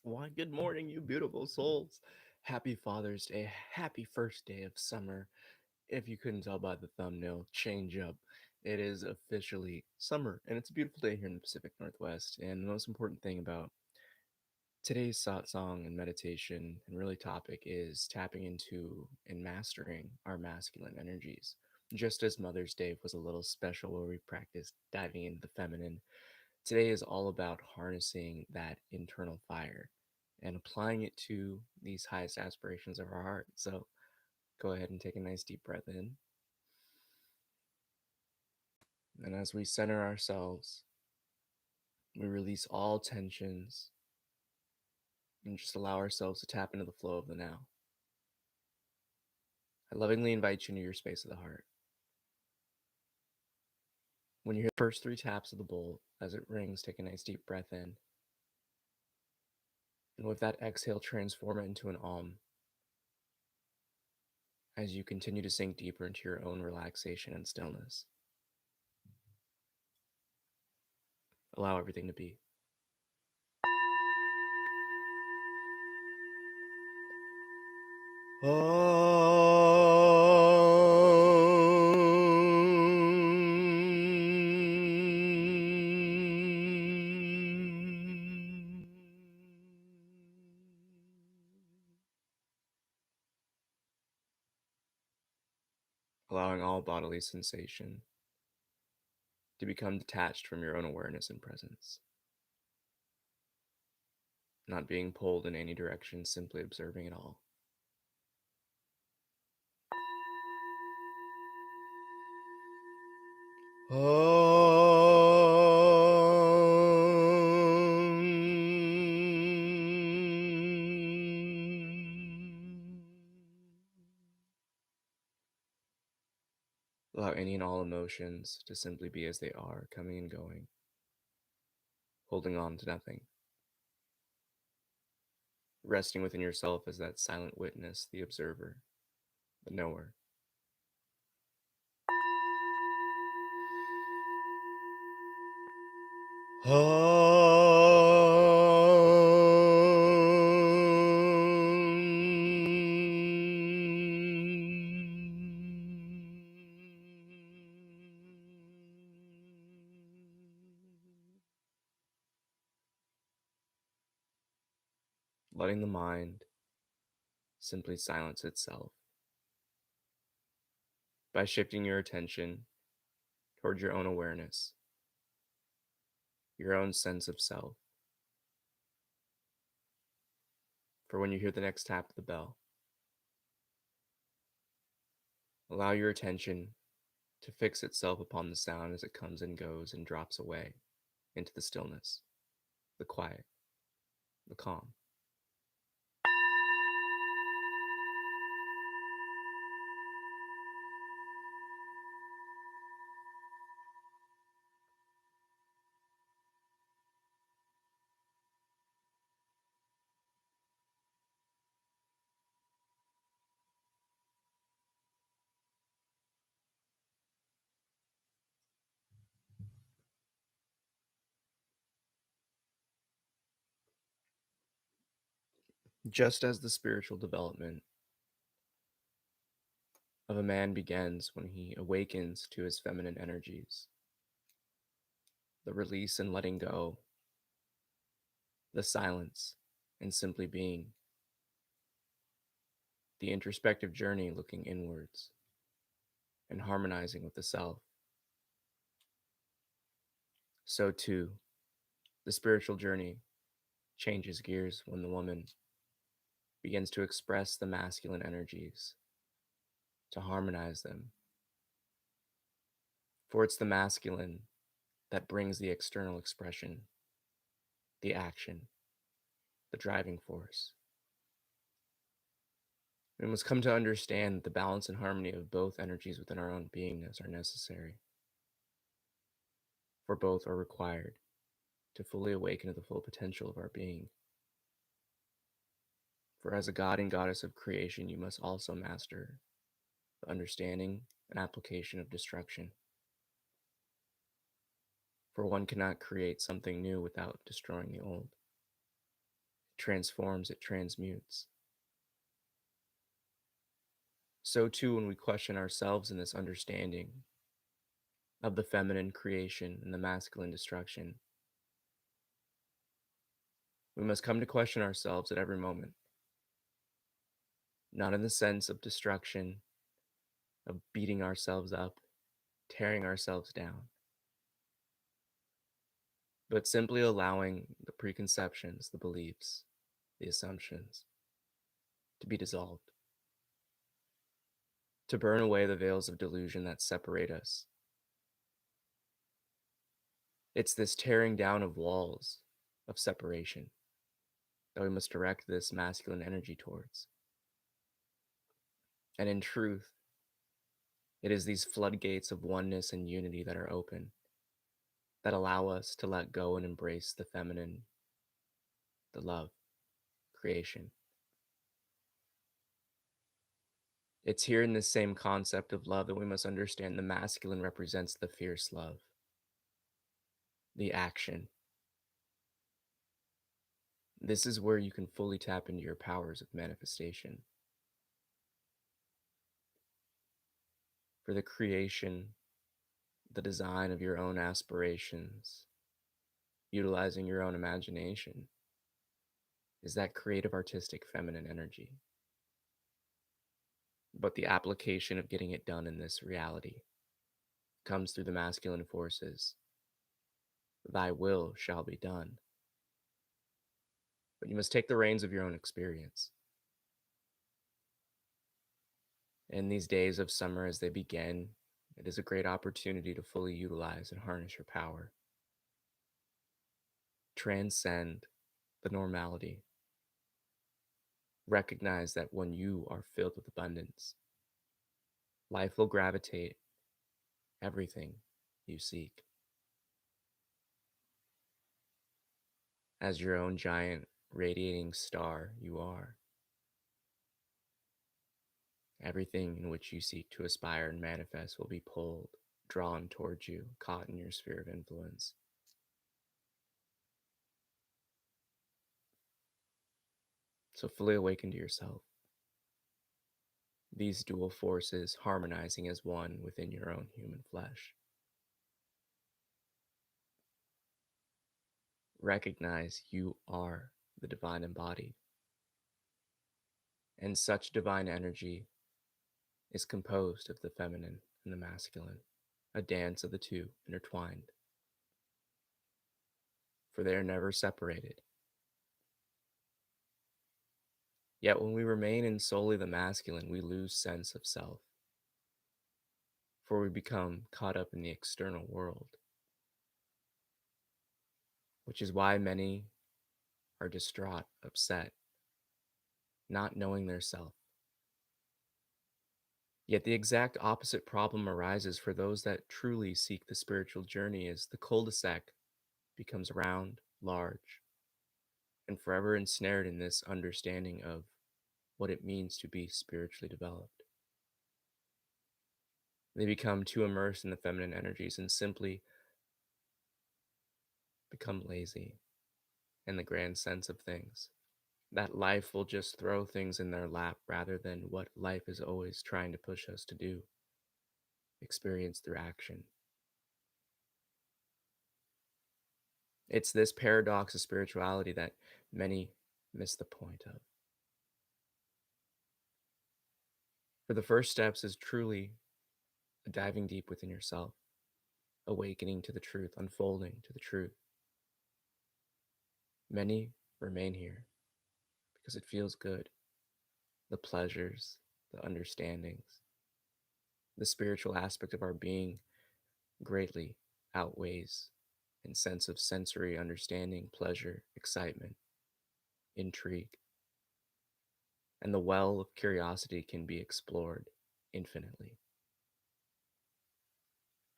Why, good morning, you beautiful souls. Happy Father's Day. Happy first day of summer. If you couldn't tell by the thumbnail, change up. It is officially summer, and it's a beautiful day here in the Pacific Northwest. And the most important thing about today's satsang and meditation and really topic is tapping into and mastering our masculine energies. Just as Mother's Day was a little special where we practiced diving into the feminine, today is all about harnessing that internal fire and applying it to these highest aspirations of our heart. So go ahead and take a nice deep breath in. And as we center ourselves, we release all tensions and just allow ourselves to tap into the flow of the now. I lovingly invite you into your space of the heart. When you hear the first 3 taps of the bowl, as it rings, take a nice deep breath in. And with that exhale, transform it into an Om as you continue to sink deeper into your own relaxation and stillness. Allow everything to be. Allowing all bodily sensation to become detached from your own awareness and presence. Not being pulled in any direction, simply observing it all. Allow any and all emotions to simply be as they are, coming and going, holding on to nothing. Resting within yourself as that silent witness, the observer, the knower. Letting the mind simply silence itself by shifting your attention towards your own awareness, your own sense of self. For when you hear the next tap of the bell, allow your attention to fix itself upon the sound as it comes and goes and drops away into the stillness, the quiet, the calm. Just as the spiritual development of a man begins when he awakens to his feminine energies, the release and letting go, the silence and simply being, the introspective journey looking inwards and harmonizing with the self. So too, the spiritual journey changes gears when the woman begins to express the masculine energies, to harmonize them. For it's the masculine that brings the external expression, the action, the driving force. We must come to understand that the balance and harmony of both energies within our own beingness are necessary, for both are required to fully awaken to the full potential of our being. For as a god and goddess of creation, you must also master the understanding and application of destruction. For one cannot create something new without destroying the old. transforms, it transmutes. So too, when we question ourselves in this understanding of the feminine creation and the masculine destruction, we must come to question ourselves at every moment, not in the sense of destruction, of beating ourselves up, tearing ourselves down, but simply allowing the preconceptions, the beliefs, the assumptions to be dissolved, to burn away the veils of delusion that separate us. It's this tearing down of walls of separation that we must direct this masculine energy towards. And in truth, it is these floodgates of oneness and unity that are open, that allow us to let go and embrace the feminine, the love, creation. It's here in this same concept of love that we must understand the masculine represents the fierce love, the action. This is where you can fully tap into your powers of manifestation. For the creation, the design of your own aspirations, utilizing your own imagination, is that creative, artistic, feminine energy. But the application of getting it done in this reality comes through the masculine forces. Thy will shall be done. But you must take the reins of your own experience. In these days of summer as they begin, it is a great opportunity to fully utilize and harness your power. Transcend the normality. Recognize that when you are filled with abundance, life will gravitate everything you seek. As your own giant radiating star, you are. Everything in which you seek to aspire and manifest will be pulled, drawn towards you, caught in your sphere of influence. So fully awaken to yourself. These dual forces harmonizing as one within your own human flesh. Recognize you are the divine embodied. And such divine energy is composed of the feminine and the masculine, a dance of the two intertwined. For they are never separated. Yet when we remain in solely the masculine, we lose sense of self. For we become caught up in the external world, which is why many are distraught, upset, not knowing their self. Yet the exact opposite problem arises for those that truly seek the spiritual journey as the cul-de-sac becomes round, large, and forever ensnared in this understanding of what it means to be spiritually developed. They become too immersed in the feminine energies and simply become lazy in the grand sense of things. That life will just throw things in their lap rather than what life is always trying to push us to do, experience through action. It's this paradox of spirituality that many miss the point of. For the first steps is truly a diving deep within yourself, awakening to the truth, unfolding to the truth. Many remain here because it feels good. The pleasures, the understandings, the spiritual aspect of our being greatly outweighs in sense of sensory understanding, pleasure, excitement, intrigue. And the well of curiosity can be explored infinitely.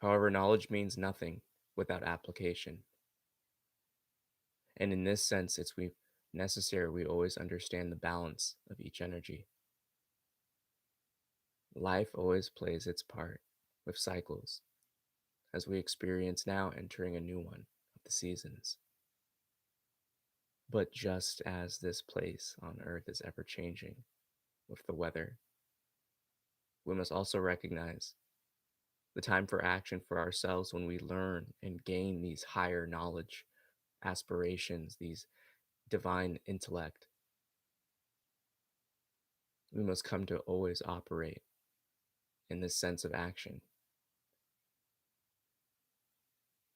However, knowledge means nothing without application. And in this sense, it's necessary we always understand the balance of each energy. Life always plays its part with cycles, as we experience now entering a new one of the seasons. But just as this place on earth is ever changing with the weather, we must also recognize the time for action for ourselves when we learn and gain these higher knowledge, aspirations, these divine intellect. We must come to always operate in this sense of action.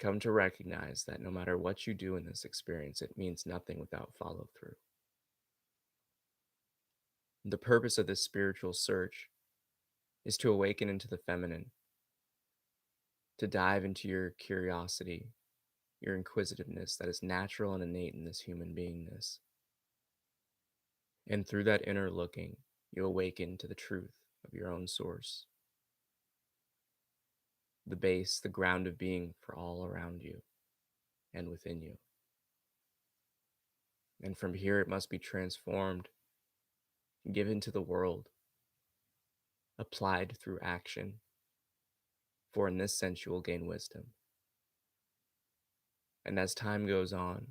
Come to recognize that no matter what you do in this experience, it means nothing without follow through. The purpose of this spiritual search is to awaken into the feminine, to dive into your curiosity, your inquisitiveness that is natural and innate in this human beingness. And through that inner looking, you awaken to the truth of your own source, the base, the ground of being for all around you and within you. And from here, it must be transformed, given to the world, applied through action, for in this sense you will gain wisdom. And as time goes on,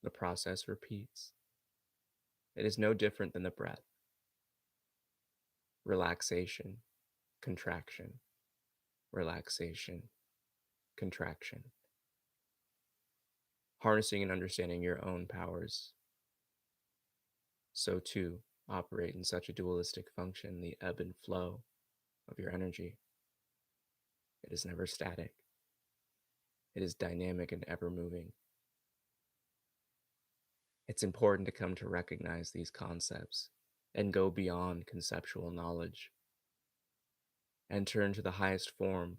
the process repeats. It is no different than the breath. Relaxation, contraction, relaxation, contraction. Harnessing and understanding your own powers. So too, operate in such a dualistic function, the ebb and flow of your energy. It is never static. It is dynamic and ever moving. It's important to come to recognize these concepts and go beyond conceptual knowledge and turn to the highest form,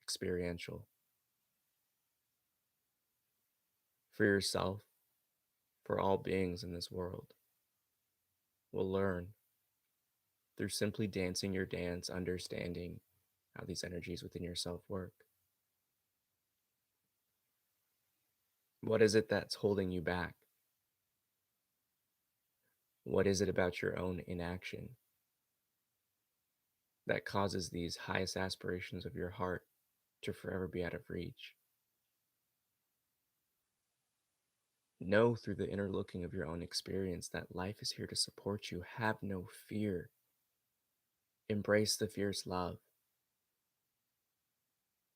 experiential. For yourself, for all beings in this world, will learn through simply dancing your dance, understanding how these energies within yourself work. What is it that's holding you back? What is it about your own inaction that causes these highest aspirations of your heart to forever be out of reach? Know through the inner looking of your own experience that life is here to support you. Have no fear. Embrace the fierce love.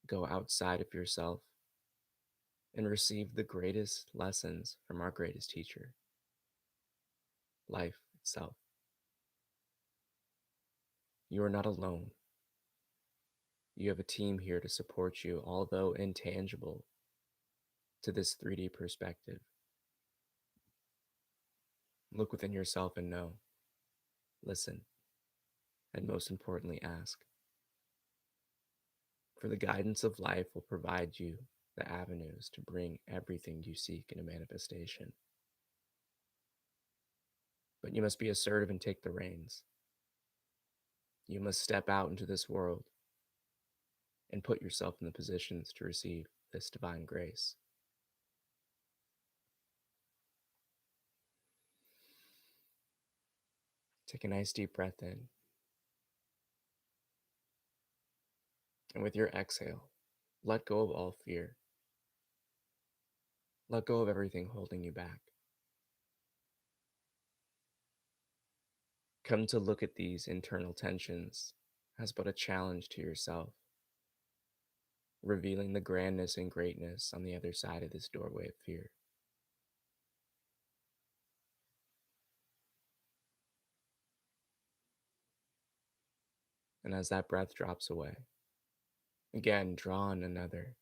Go outside of yourself and receive the greatest lessons from our greatest teacher, life itself. You are not alone. You have a team here to support you, although intangible to this 3D perspective. Look within yourself and know, listen, and most importantly, ask. For the guidance of life will provide you the avenues to bring everything you seek into manifestation. But you must be assertive and take the reins. You must step out into this world and put yourself in the positions to receive this divine grace. Take a nice deep breath in. And with your exhale, let go of all fear. Let go of everything holding you back. Come to look at these internal tensions as but a challenge to yourself, revealing the grandness and greatness on the other side of this doorway of fear. And as that breath drops away, again, draw in another,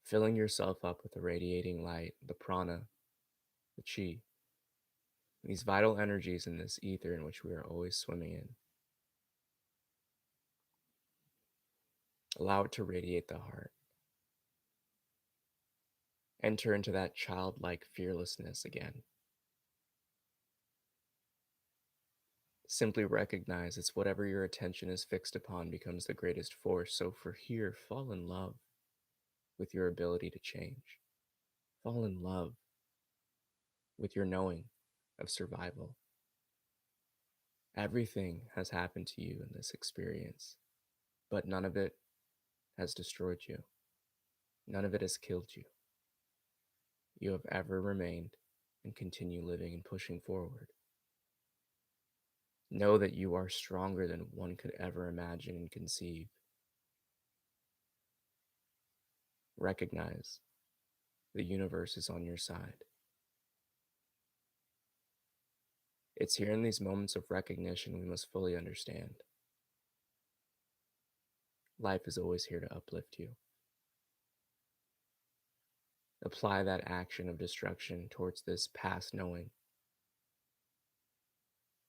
filling yourself up with the radiating light, the prana, the chi, these vital energies in this ether in which we are always swimming in. Allow it to radiate the heart. Enter into that childlike fearlessness again. Simply recognize it's whatever your attention is fixed upon becomes the greatest force. So for here, fall in love with your ability to change. Fall in love with your knowing of survival. Everything has happened to you in this experience, but none of it has destroyed you. None of it has killed you. You have ever remained and continue living and pushing forward. Know that you are stronger than one could ever imagine and conceive. Recognize the universe is on your side. It's here in these moments of recognition we must fully understand. Life is always here to uplift you. Apply that action of destruction towards this past knowing.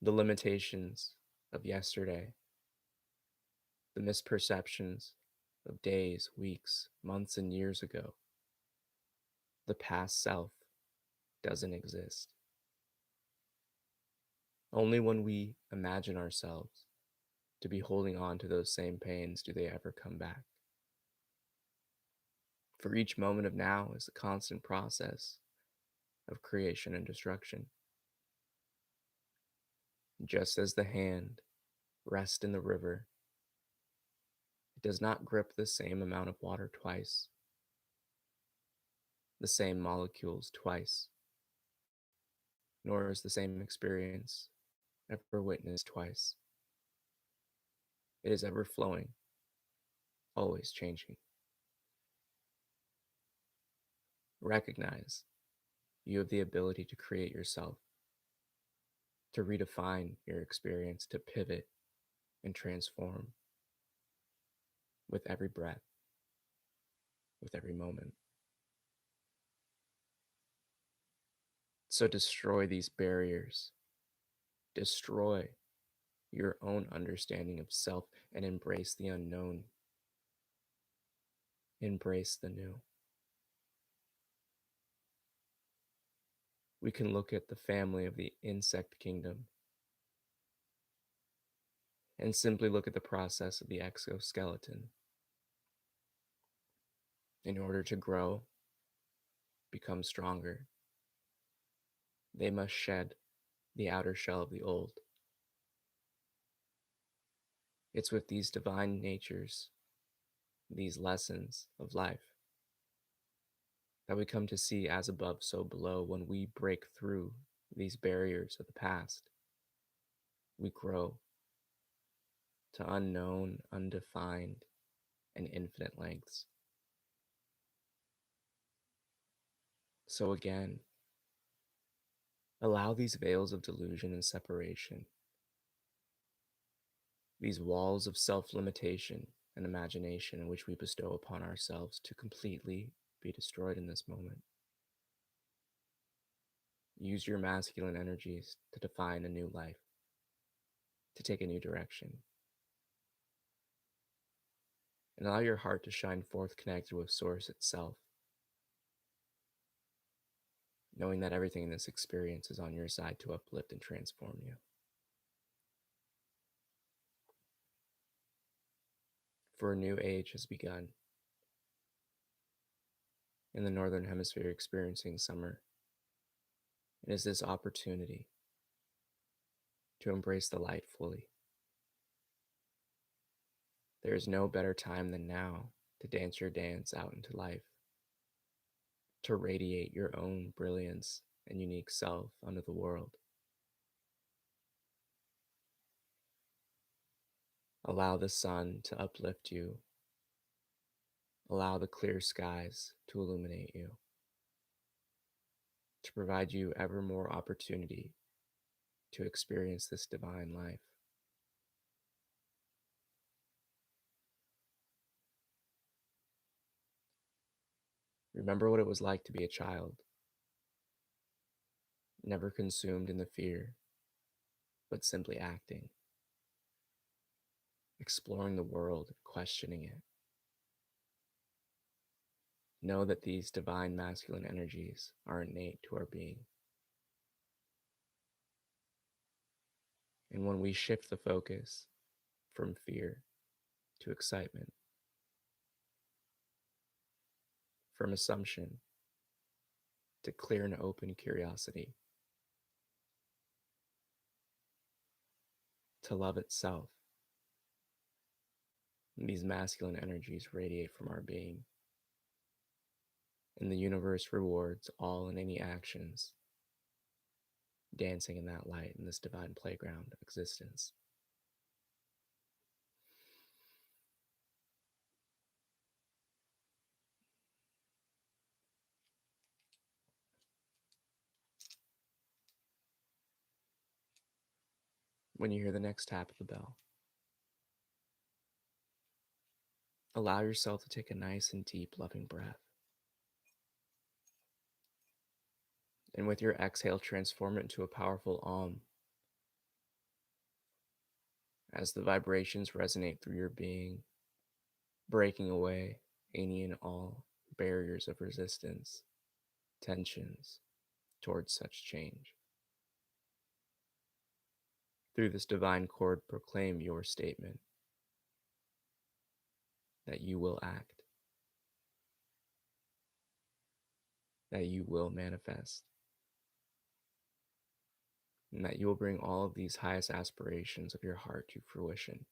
The limitations of yesterday, the misperceptions of days, weeks, months, and years ago. The past self doesn't exist. Only when we imagine ourselves to be holding on to those same pains do they ever come back. For each moment of now is a constant process of creation and destruction. Just as the hand rests in the river, it does not grip the same amount of water twice, the same molecules twice, nor is the same experience ever witnessed twice. It is ever flowing, always changing. Recognize you have the ability to create yourself, to redefine your experience, to pivot and transform with every breath, with every moment. So destroy these barriers, destroy your own understanding of self, and embrace the unknown. Embrace the new. We can look at the family of the insect kingdom and simply look at the process of the exoskeleton. In order to grow, become stronger, they must shed the outer shell of the old. It's with these divine natures, these lessons of life, that we come to see as above, so below. When we break through these barriers of the past, we grow to unknown, undefined, and infinite lengths. So again, allow these veils of delusion and separation, these walls of self-limitation and imagination in which we bestow upon ourselves, to completely be destroyed in this moment. Use your masculine energies to define a new life, to take a new direction. And allow your heart to shine forth connected with Source itself, knowing that everything in this experience is on your side to uplift and transform you. For a new age has begun. In the Northern Hemisphere experiencing summer, it is this opportunity to embrace the light fully. There is no better time than now to dance your dance out into life, to radiate your own brilliance and unique self unto the world. Allow the sun to uplift you. Allow the clear skies to illuminate you, to provide you ever more opportunity to experience this divine life. Remember what it was like to be a child, never consumed in the fear, but simply acting, exploring the world, questioning it. Know that these divine masculine energies are innate to our being. And when we shift the focus from fear to excitement, from assumption to clear and open curiosity, to love itself, these masculine energies radiate from our being. And the universe rewards all and any actions dancing in that light in this divine playground of existence. When you hear the next tap of the bell, allow yourself to take a nice and deep, loving breath. And with your exhale, transform it into a powerful Om as the vibrations resonate through your being, breaking away any and all barriers of resistance, tensions towards such change. Through this divine chord, proclaim your statement that you will act, that you will manifest, and that you will bring all of these highest aspirations of your heart to fruition.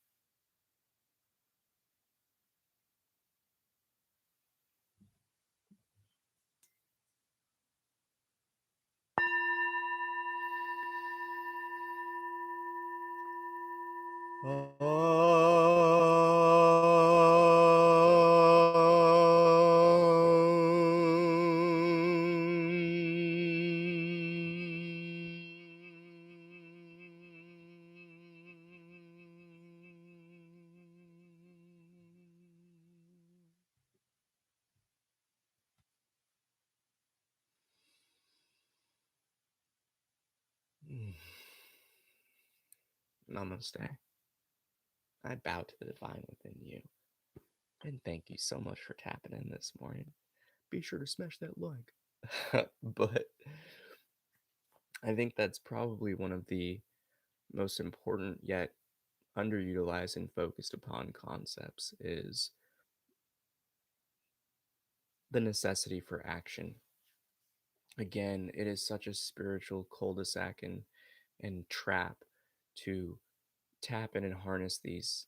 Namaste. I bow to the divine within you. And thank you so much for tapping in this morning. Be sure to smash that like. But I think that's probably one of the most important yet underutilized and focused upon concepts is the necessity for action. Again, it is such a spiritual cul-de-sac and trap to tap in and harness these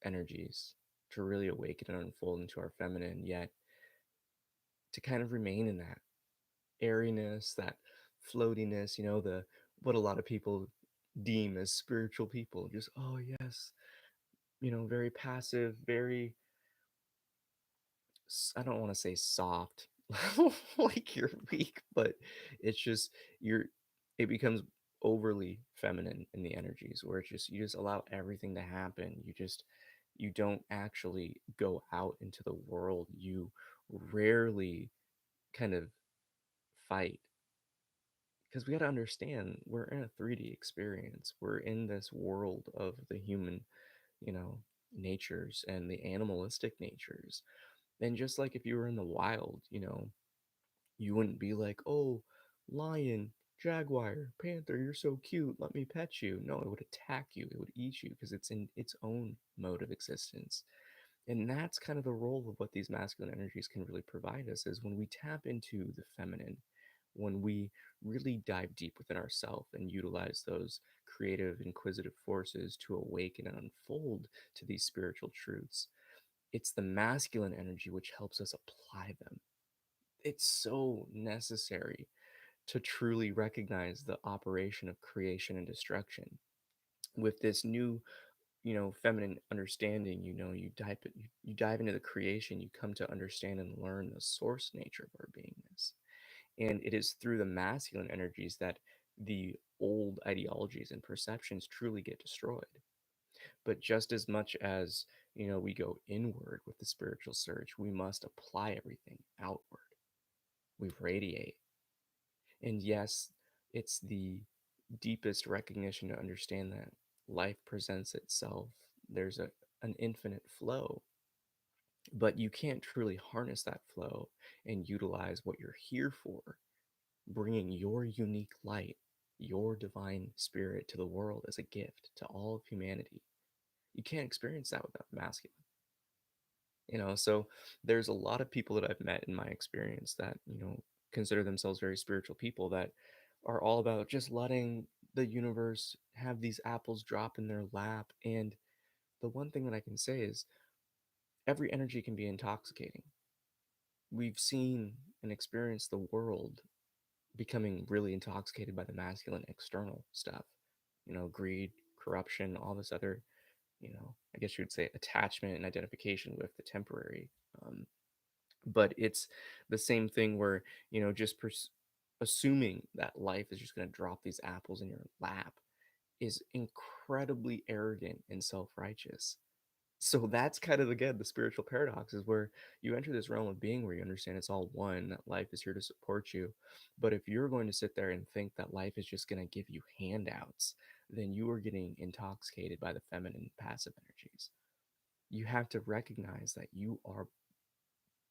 energies to really awaken and unfold into our feminine, yet to kind of remain in that airiness, that floatiness, the what a lot of people deem as spiritual people. Just, oh yes, very passive, very I don't want to say soft, like you're weak, but it's just you're it becomes overly feminine in the energies where it's just you just allow everything to happen. You don't actually go out into the world. You rarely kind of fight because we got to understand we're in a 3D experience. We're in this world of the human, you know, natures and the animalistic natures. And just like if you were in the wild, you wouldn't be like, oh, lion, jaguar, panther, you're so cute, let me pet you. No, it would attack you, it would eat you because it's in its own mode of existence. And that's kind of the role of what these masculine energies can really provide us is when we tap into the feminine, when we really dive deep within ourselves and utilize those creative, inquisitive forces to awaken and unfold to these spiritual truths. It's the masculine energy which helps us apply them. It's so necessary to truly recognize the operation of creation and destruction. With this new, feminine understanding, you dive into the creation, you come to understand and learn the source nature of our beingness. And it is through the masculine energies that the old ideologies and perceptions truly get destroyed. But just as much as, we go inward with the spiritual search, we must apply everything outward. We radiate. And yes, it's the deepest recognition to understand that life presents itself. There's an infinite flow, but you can't truly harness that flow and utilize what you're here for, bringing your unique light, your divine spirit to the world as a gift to all of humanity. You can't experience that without masculine. So there's a lot of people that I've met in my experience that consider themselves very spiritual people that are all about just letting the universe have these apples drop in their lap. And the one thing that I can say is every energy can be intoxicating. We've seen and experienced the world becoming really intoxicated by the masculine external stuff, greed, corruption, all this other, I guess you would say attachment and identification with the temporary. Um, but it's the same thing where, just assuming that life is just going to drop these apples in your lap is incredibly arrogant and self-righteous. So that's kind of, again, the spiritual paradox is where you enter this realm of being where you understand it's all one, that life is here to support you. But if you're going to sit there and think that life is just going to give you handouts, then you are getting intoxicated by the feminine passive energies. You have to recognize that you are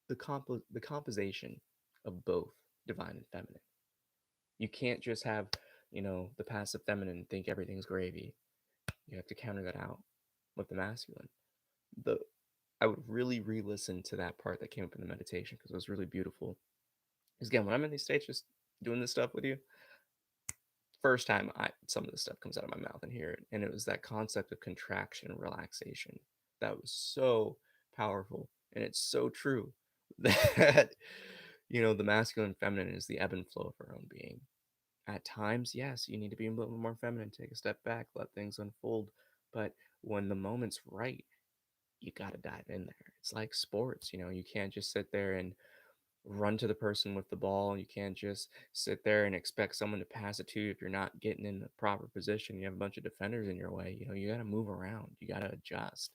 the composition of both divine and feminine. You can't just have, the passive feminine and think everything's gravy. You have to counter that out with the masculine. The I would really re-listen to that part that came up in the meditation because it was really beautiful. Because again, when I'm in these states, just doing this stuff with you, first time some of this stuff comes out of my mouth and hear it, and it was that concept of contraction and relaxation that was so powerful, and it's so true that the masculine and feminine is the ebb and flow of our own being. At times, yes, you need to be a little more feminine, take a step back, let things unfold, but when the moment's right, you got to dive in there. It's like sports, you can't just sit there and run to the person with the ball. You can't just sit there and expect someone to pass it to you if you're not getting in the proper position. You have a bunch of defenders in your way. You got to move around, you got to adjust.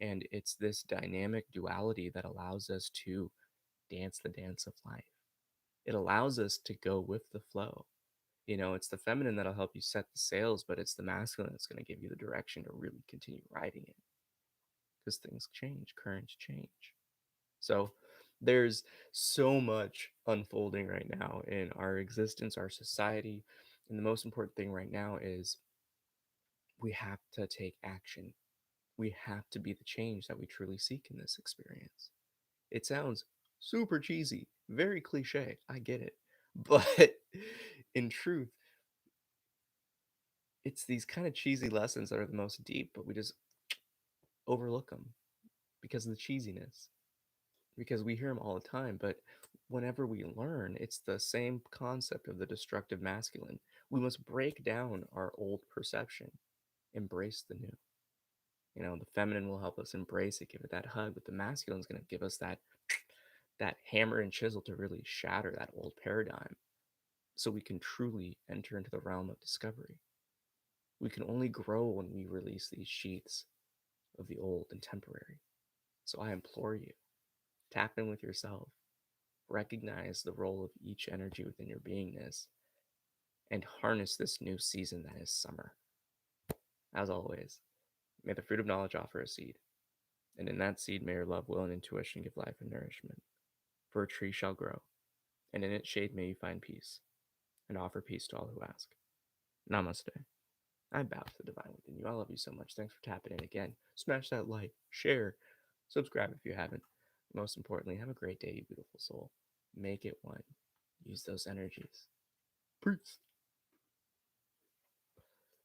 And it's this dynamic duality that allows us to dance the dance of life. It allows us to go with the flow. It's the feminine that'll help you set the sails, but it's the masculine that's going to give you the direction to really continue riding it because things change, currents change. So there's so much unfolding right now in our existence, our society. And the most important thing right now is we have to take action. We have to be the change that we truly seek in this experience. It sounds super cheesy, very cliche. I get it. But in truth, it's these kind of cheesy lessons that are the most deep, but we just overlook them because of the cheesiness. Because we hear them all the time, but whenever we learn, it's the same concept of the destructive masculine. We must break down our old perception, embrace the new. The feminine will help us embrace it, give it that hug, but the masculine is going to give us that hammer and chisel to really shatter that old paradigm so we can truly enter into the realm of discovery. We can only grow when we release these sheaths of the old and temporary. So I implore you, tap in with yourself, recognize the role of each energy within your beingness, and harness this new season that is summer. As always, may the fruit of knowledge offer a seed, and in that seed may your love, will, and intuition give life and nourishment. For a tree shall grow, and in its shade may you find peace, and offer peace to all who ask. Namaste. I bow to the divine within you. I love you so much. Thanks for tapping in again. Smash that like, share, subscribe if you haven't. Most importantly, have a great day, you beautiful soul. Make it one. Use those energies. Peace.